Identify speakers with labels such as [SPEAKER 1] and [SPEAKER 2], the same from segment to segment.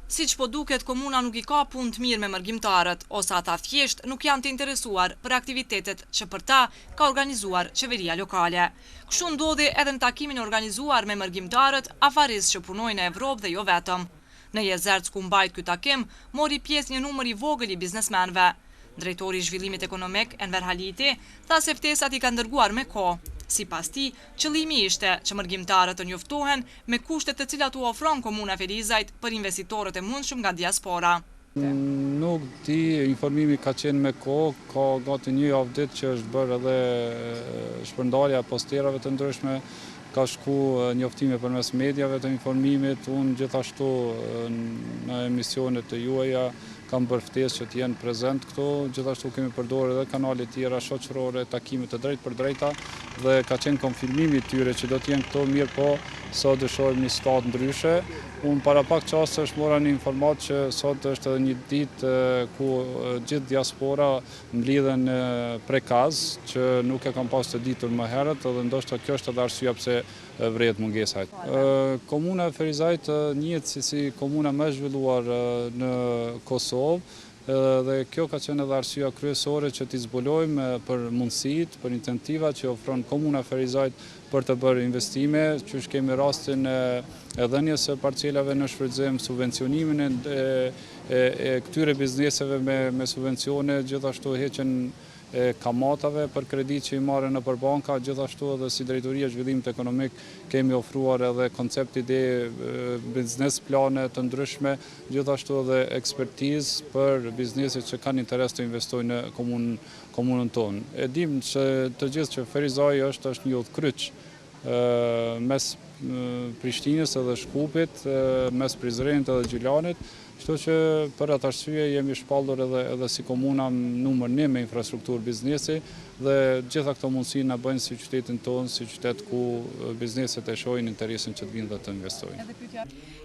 [SPEAKER 1] Siç po duket, komuna nuk i ka punë të mirë me mërgjimtarët, ose ata thjesht nuk janë të interesuar për aktivitetet që për ta ka organizuar qeveria lokale. Kështu ndodhi edhe në takimin organizuar me mërgjimtarët, afarisë që punojnë në Evropë dhe jo vetëm. Në Jezerc ku mbajt ky takim, mori pjesë një numër i vogël i biznesmenëve. Drejtori i zhvillimit ekonomik, Enver Haliti, tha se ftesat i kanë dërguar me kohë. Sipas tij, qëllimi ishte që mërgjimtarët të njoftohen me kushtet të cilat u ofron komuna Ferizajt për investitorët e mundshëm nga diaspora.
[SPEAKER 2] Nuk di, informimi ka qenë me kohë, ka gati një javë ditë që është bërë edhe shpërndarja e posterave të ndryshme, ka shku njoftime përmes mediave të informimit, unë gjithashtu në emisionet e juaja kam bërë ftesë që të jenë prezent këtu, gjithashtu kemi përdorur edhe kanalet tjera shoqërore, takime të drejtë për drejta dhe ka qenë konfirmimi i tyre që do të jenë këtu, mirë po sot dëshojmë një stat ndryshe. Unë para pak çastesh mora një informat që sot është edhe një ditë ku gjithë diaspora mblidhen prekaz, që nuk e kam pas të ditur më herët, dhe ndoshta kjo është edhe arsyeja pse vret mungesa. Komuna e Ferizajt njihet si komuna më e zhvilluar në Kosovë, dhe kjo ka qenë edhe arsyeja kryesore që t'i zbulojmë për mundësitë, për incentivat që ofron komuna e Ferizajt për të bërë investime, që kemi rastin e dhënies së parcelave në shfrytëzim, subvencionimin e këtyre bizneseve me subvencione, gjithashtu heqen kamatave për kredit që i marrën nëpër banka, gjithashtu edhe si Drejtoria e Zhvillimit Ekonomik kemi ofruar edhe koncept ide biznes plane të ndryshme, gjithashtu edhe ekspertizë për bizneset që kanë interes të investojnë në komunën tonë. E dim që të gjithë që Ferizaj është një udhkryq mes Prishtinës edhe Shkupit, mes Prizrenit edhe Gjilanit, kështu që për atë arsye jemi shpallur edhe si komuna numër 1 me infrastrukturë biznesi dhe gjitha këto mundësi na bëjnë si qytetin tonë, si qytet ku bizneset e shohin interesin që të vinë dhe të investojnë.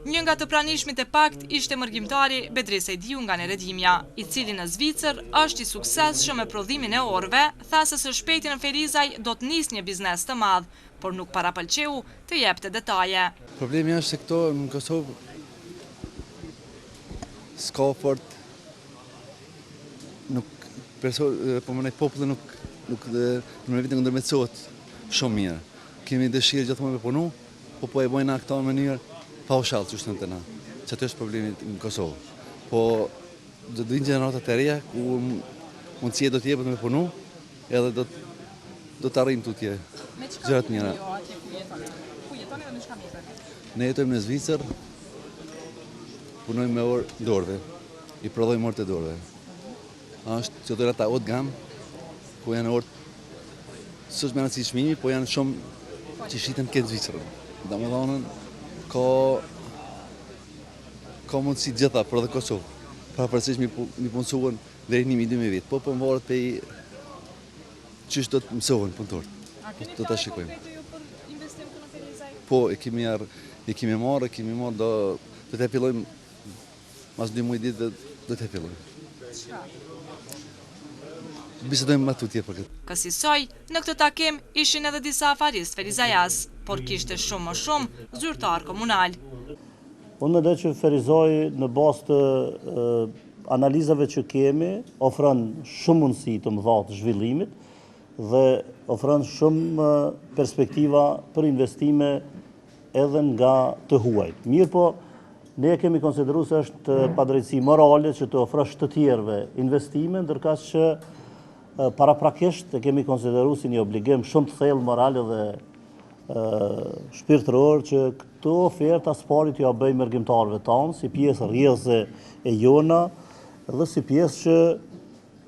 [SPEAKER 1] Një nga të pranishmit e pakt ishte mërgjimtari Bedri Sejdiu nga Neredimja, i cili në Zvicër është i suksesshëm me prodhimin e orëve, tha se së shpejti në Ferizaj do të nisë një biznes të madh, por nuk parapëlqeu të jepte detaje.
[SPEAKER 3] Problemi është se këto në Kosovë s'ka fort, populli nuk në vitin ndërmjetësohet shumë mirë. Kemi dëshirë gjithmonë me punu, po e bojna këta në mënyrë paushall që është në të na, që atë është problemi në Kosovë. Po do të vinë gjeneratat e reja, ku mundësia do t'jepet me punu, edhe do të arrijmë tutje gjërat mira.
[SPEAKER 1] Ku jetoni dhe me çka merreni?
[SPEAKER 3] Ne jetojmë në Zvicër, punojmë me orë dorëve, i prodhojmë orët e dorëve. Është që dojnë ata haut gamme, ku janë orët, s'është me rëndësi çmimi, po janë shumë që shiten këtë Zvicërën. Domethënë, ka mundësi gjitha për edhe Kosovë. Pavarësisht mi punësuan deri në 1-2 vjet, po varet prej çish do të mësohen punëtorët. Do ta shikojmë. Po, e kemi marrë, do të fillojmë mas 2 muaj ditë do të fillojmë. Bisedojmë më tutje për këtë.
[SPEAKER 1] Kësaj, në këtë takim ishin edhe disa afaristë ferizajas, por kishte shumë më shumë zyrtar komunal.
[SPEAKER 4] Unë mendoj që Ferizaj në bazë të analizave që kemi ofron shumë mundësi të mëdha të zhvillimit dhe ofron shumë perspektiva për investime edhe nga të huajt. Mirë po, ne kemi konsideruar se është padrejtësi morale që të ofrosh të tjerëve investime, ndërkaq që paraprakisht e kemi konsideruar si një obligim shumë të thellë moral dhe shpirtëror që këto oferta s'pari t'ja bëjmë mërgjimtarëve tanë si pjesë rrjedhëse e jona dhe si pjesë që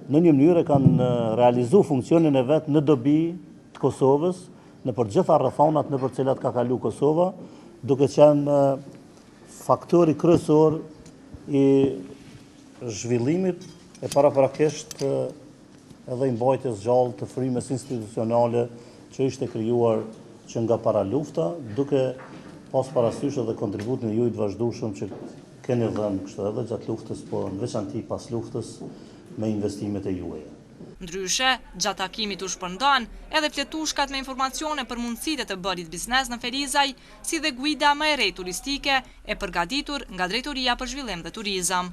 [SPEAKER 4] në një mënyrë kanë realizuar funksionin e vet në dobi të Kosovës, në për gjitha rrethonat në për cilat ka kalu Kosova, duke qenë faktori kryesor i zhvillimit e paraprakisht edhe i mbajtjes gjallë të frymës institucionale që ishte krijuar që nga para lufta, duke pas parasysh edhe kontributin e juaj të vazhdueshëm që keni dhënë kështu edhe gjatë luftës, po në veçanti pas luftës me investimet e juaja.
[SPEAKER 1] Ndryshe, gjatë takimit u shpërndan edhe fletushkat me informacione për mundësitë të bërit biznes në Ferizaj, si dhe guida më e re turistike e përgatitur nga Drejtoria për Zhvillim dhe Turizëm.